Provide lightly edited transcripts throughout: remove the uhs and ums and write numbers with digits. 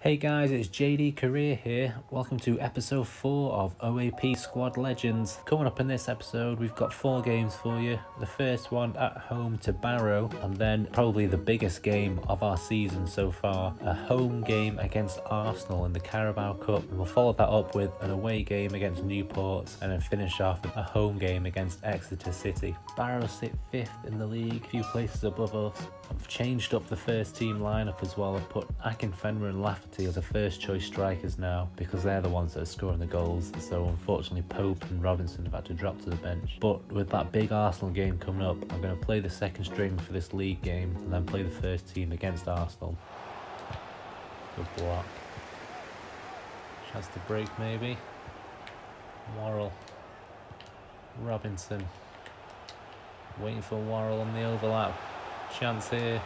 Hey guys, it's JDCareer here. Welcome to episode 4 of OAP Squad Legends. Coming up in this episode, we've got 4 games for you. The first one at home to Barrow, and then probably the biggest game of our season so far, a home game against Arsenal in the Carabao Cup. And we'll follow that up with an away game against Newport, and then finish off with a home game against Exeter City. Barrow sit 5th in the league, a few places above us. I've changed up the first team lineup as well. I've put Akinfenwa and Lafferty as a first choice strikers now because they're the ones that are scoring the goals. So unfortunately Pope and Robinson have had to drop to the bench. But with that big Arsenal game coming up, I'm going to play the second string for this league game and then play the first team against Arsenal. Good block. Chance to break maybe. Worrell. Robinson. Waiting for Worrell on the overlap. Chance here.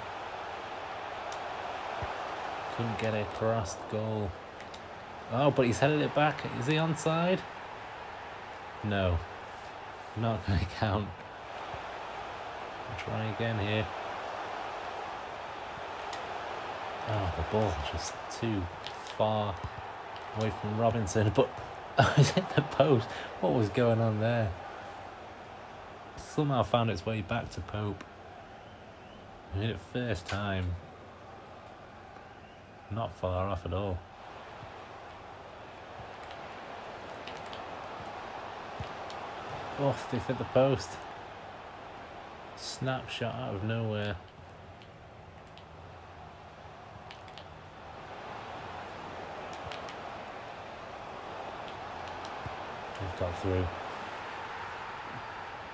Couldn't get it across the goal. Oh, but he's headed it back. Is he onside? No. Not going to count. I'll try again here. Oh, the ball just too far away from Robinson. But it hit the post. What was going on there? Somehow found its way back to Pope. I hit it first time. Not far off at all. Oh, they've hit the post. Snapshot out of nowhere. They've got through.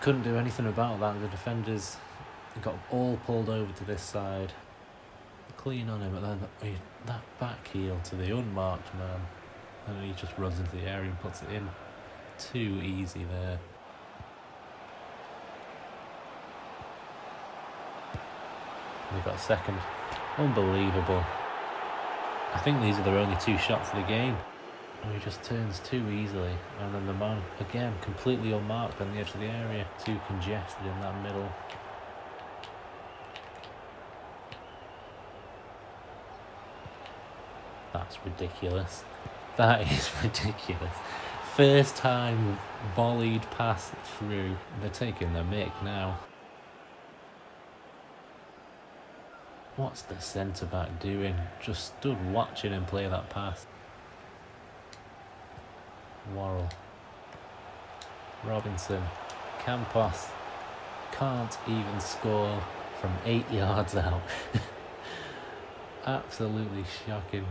Couldn't do anything about that. The defenders got all pulled over to this side. Clean on him, but then that back heel to the unmarked man, and he just runs into the area and puts it in. Too easy there. They got a second. Unbelievable. I think these are their only 2 shots of the game. And he just turns too easily, and then the man again completely unmarked on the edge of the area. Too congested in that middle. That's ridiculous. That is ridiculous. First time volleyed pass through. They're taking the mick now. What's the centre-back doing? Just stood watching him play that pass. Worrell. Robinson. Campos. Can't even score from 8 yards out. Absolutely shocking.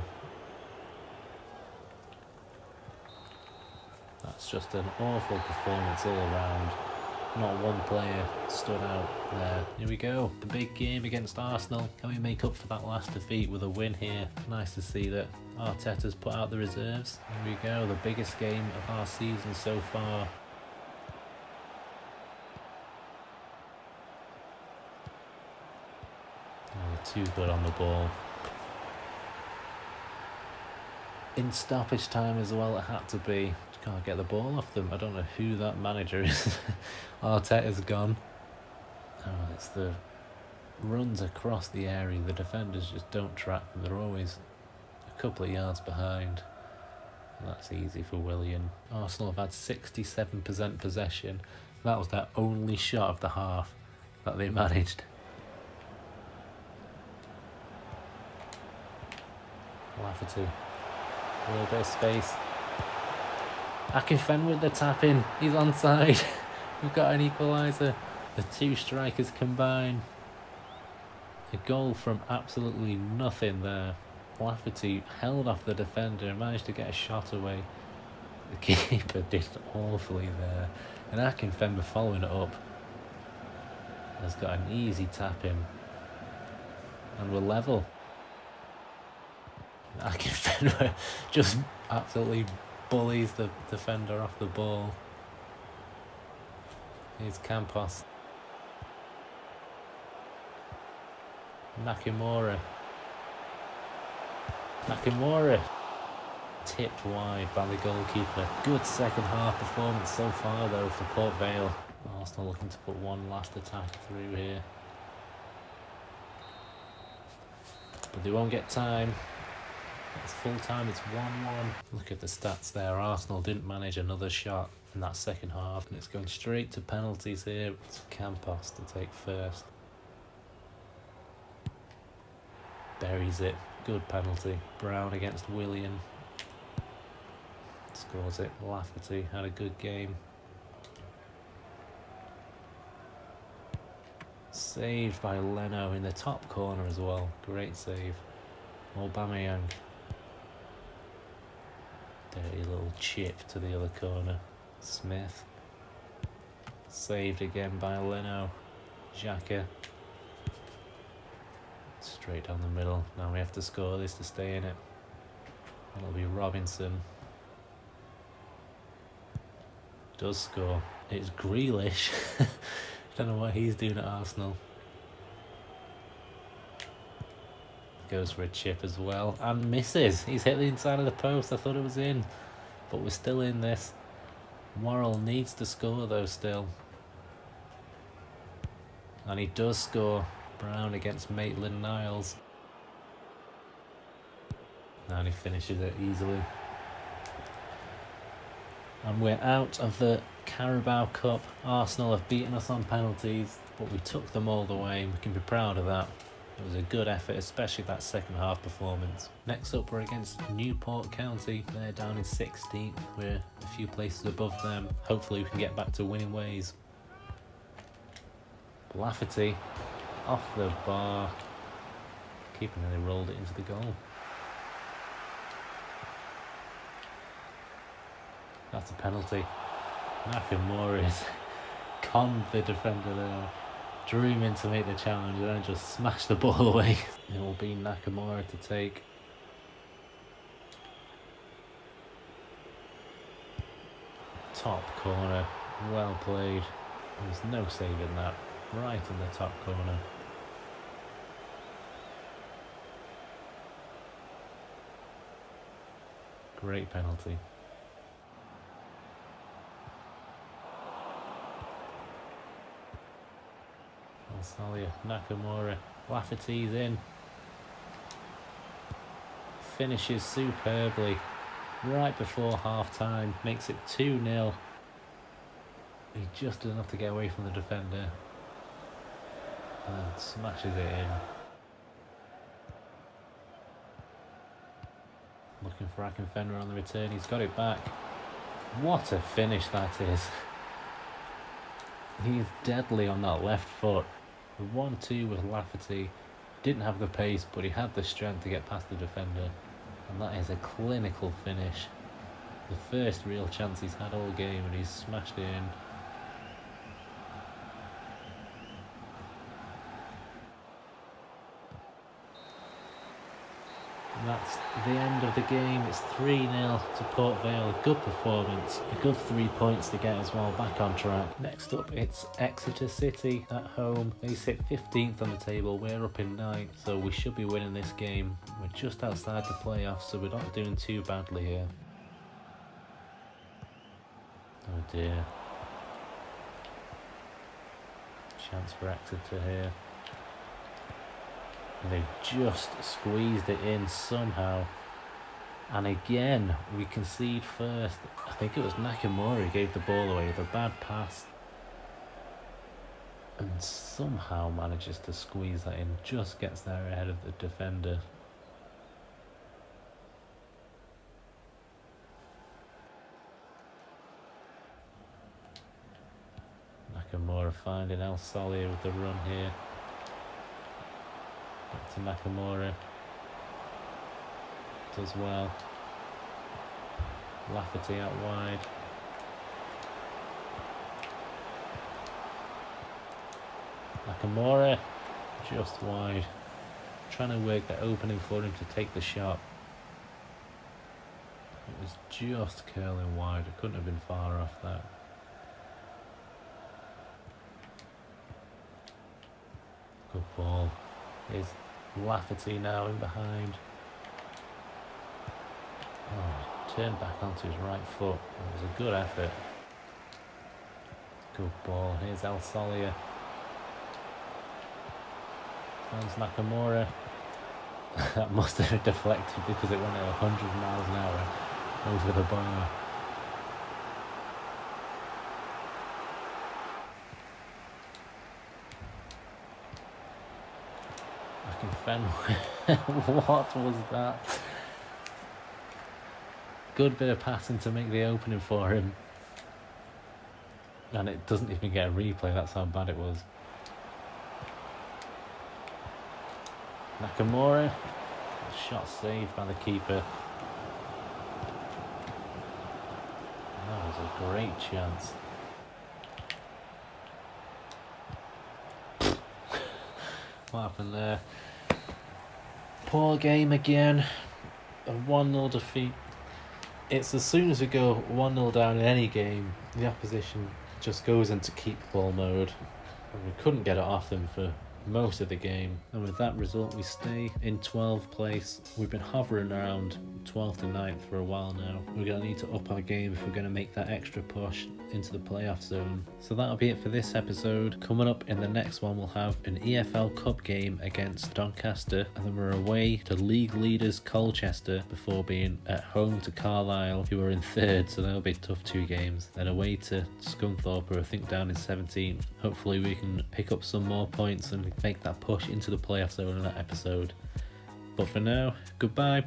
That's just an awful performance all around. Not one player stood out there. Here we go, the big game against Arsenal. Can we make up for that last defeat with a win here? Nice to see that Arteta's put out the reserves. Here we go, the biggest game of our season so far. Oh, too good on the ball. In stoppage time as well, it had to be. Just can't get the ball off them. I don't know who that manager is. Arteta's gone. Oh, it's the runs across the area. The defenders just don't track them. They're always a couple of yards behind. And that's easy for Willian. Arsenal have had 67% possession. That was their only shot of the half that they managed. Lafferty. A little bit of space. Akinfenwa with the tap in. He's onside. We've got an equaliser. The 2 strikers combine. A goal from absolutely nothing there. Lafferty held off the defender and managed to get a shot away. The keeper did awfully there. And Akinfenwa following it up has got an easy tap in. And we're level. Akinfenwa just absolutely bullies the defender off the ball. Here's Campos. Nakamura. Tipped wide by the goalkeeper. Good second half performance so far though for Port Vale. Arsenal looking to put one last attack through here. But they won't get time. It's full time, it's 1-1. Look at the stats there. Arsenal didn't manage another shot in that second half, and it's going straight to penalties here. It's Campos to take first. Buries it. Good penalty. Brown against Willian. Scores it. Lafferty had a good game. Saved by Leno in the top corner as well. Great save. Aubameyang. Dirty little chip to the other corner. Smith. Saved again by Leno. Xhaka. Straight down the middle. Now we have to score this to stay in it. It'll be Robinson. Does score. It's Grealish. Don't know what he's doing at Arsenal. Goes for a chip as well. And misses. He's hit the inside of the post. I thought it was in. But we're still in this. Morrell needs to score though still. And he does score. Brown against Maitland-Niles. And he finishes it easily. And we're out of the Carabao Cup. Arsenal have beaten us on penalties, but we took them all the way. We can be proud of that. It was a good effort, especially that second half performance. Next up, we're against Newport County. They're down in 16th. We're a few places above them. Hopefully we can get back to winning ways. Lafferty off the bar. Keeper nearly rolled it into the goal. That's a penalty. Nakamura is conned the defender there. Drew him in to make the challenge and then just smashed the ball away. It will be Nakamura to take. Top corner. Well played. There's no saving that. Right in the top corner. Great penalty. Salia, Nakamura, Lafferty's in. Finishes superbly right before half time, makes it 2-0. He just did enough to get away from the defender and smashes it in. Looking for Akinfenwa on the return, he's got it back. What a finish that is. He's deadly on that left foot. The 1-2 with Lafferty. Didn't have the pace, but he had the strength to get past the defender. And that is a clinical finish. The first real chance he's had all game, and he's smashed it in. And that's the end of the game. It's 3-0 to Port Vale. A good performance. A good 3 points to get as well, back on track. Next up, it's Exeter City at home. They sit 15th on the table. We're up in 9th, so we should be winning this game. We're just outside the playoffs, so we're not doing too badly here. Oh dear. Chance for Exeter here. And they've just squeezed it in somehow. And again, we concede first. I think it was Nakamura who gave the ball away with a bad pass. And somehow manages to squeeze that in. Just gets there ahead of the defender. Nakamura finding El Solia with the run here. Back to Nakamura. Does well. Lafferty out wide. Nakamura just wide. Trying to work the opening for him to take the shot. It was just curling wide. It couldn't have been far off that. Good ball. Here's Lafferty now in behind. Oh, turned back onto his right foot. It was a good effort. Good ball. Here's El Solia. Finds Nakamura. That must have been deflected because it went at 100 miles an hour over the bar. Back in Fenway. What was that? Good bit of passing to make the opening for him. And it doesn't even get a replay, that's how bad it was. Nakamura. Shot saved by the keeper. That was a great chance. What happened there? Poor game again. A 1-0 defeat. It's as soon as we go 1-0 down in any game, the opposition just goes into keep ball mode. And we couldn't get it off them for most of the game, and with that result we stay in 12th place. We've been hovering around 12th and 9th for a while now. We're going to need to up our game if we're going to make that extra push into the playoff zone. So that'll be it for this episode. Coming up in the next one we'll have an EFL Cup game against Doncaster, and then we're away to league leaders Colchester before being at home to Carlisle, who are in 3rd, so that'll be a tough 2 games. Then away to Scunthorpe, who I think down in 17th. Hopefully we can pick up some more points and make that push into the playoff zone in that episode. But for now, goodbye.